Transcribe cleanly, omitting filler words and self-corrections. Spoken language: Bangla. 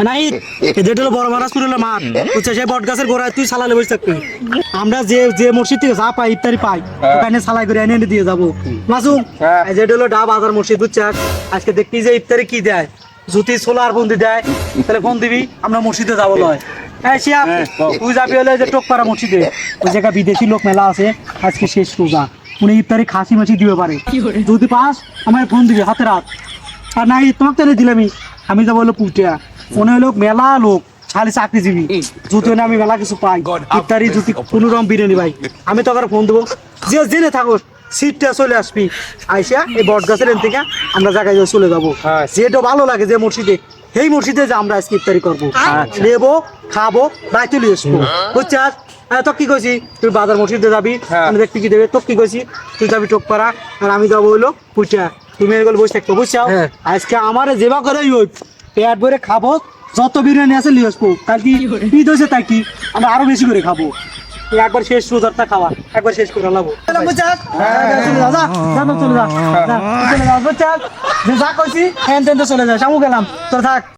নাই যেটা হলো বড় মারাজপুর হলো মাঠ বুঝছে, সেই বট গাছের গোড়ায় তুই সালালে বসে থাকবি। আমরা যে যে মসজিদ থেকে যা পাই ইফতারি পাই ওখানে সালাই করে এনে এনে দিয়ে যাবো। মাসুম যেটা হলো ডা বাজার মসজিদ বুঝছে, আজকে দেখবি যে ইফতারি কি দেয়, যদি সোলার বন্দি দেয় তাহলে ফোন দিবি, আমরা মসজিদে যাবো লয়। হ্যাঁ শিয়াব তুই যাবি হলে যে টোকপাড়া মসজিদে, ওই জায়গায় বিদেশি লোক মেলা আছে, আজকে শেষ রোজা, উনি ইফতারি খাসি মাছি দিতে পারে, যদি পাস আমার ফোন দিবি হাতে রাত। আর নাই তোমাকে তো দিলামই, আমি যাবো হলো পুটিয়া, মনে হলো মেলা লোক খালি চাকরিজীবী, যদি আমি মেলা কিছু পাই ইফতারি যদি কোনো রকম বিরিয়ানি ভাই, আমি তো ফোন দেবো, যে জেনে থাকো সিটটা চলে আসবি, আইসা এই বট গাছের এন থেকে আমরা জায়গায় চলে যাবো, যেটা ভালো লাগে যে মসজিদে, সেই মসজিদে যে আমরা আজকে ইফতারি করবো, নেবো খাবো দায় চলে আসবো বুঝছাস। তো কি কইছি তুই বাজার মসজিদে যাবি, আমি দেখতে কি দেবে, তো কি কইছি তুই যাবি টোকপাড়া আর আমি যাবো হইলো পুটিয়া, তুমি এগুলো বসে থাকতো বুঝছাও। আজকে আমার যেবা করেই হোক পেট ভরে খাবো, যত বিরিয়ানি আছে নিয়ে আসবো, কাল কি ঈদ হয়েছে তাই কি আমরা আরো বেশি করে খাবো, একবার শেষ রোজারটা খাওয়া একবার শেষ করে লাবো বুঝছাস। চলে যা বুঝছাস, যা কইছি চলে যা, সামু গেলাম তোর থাক।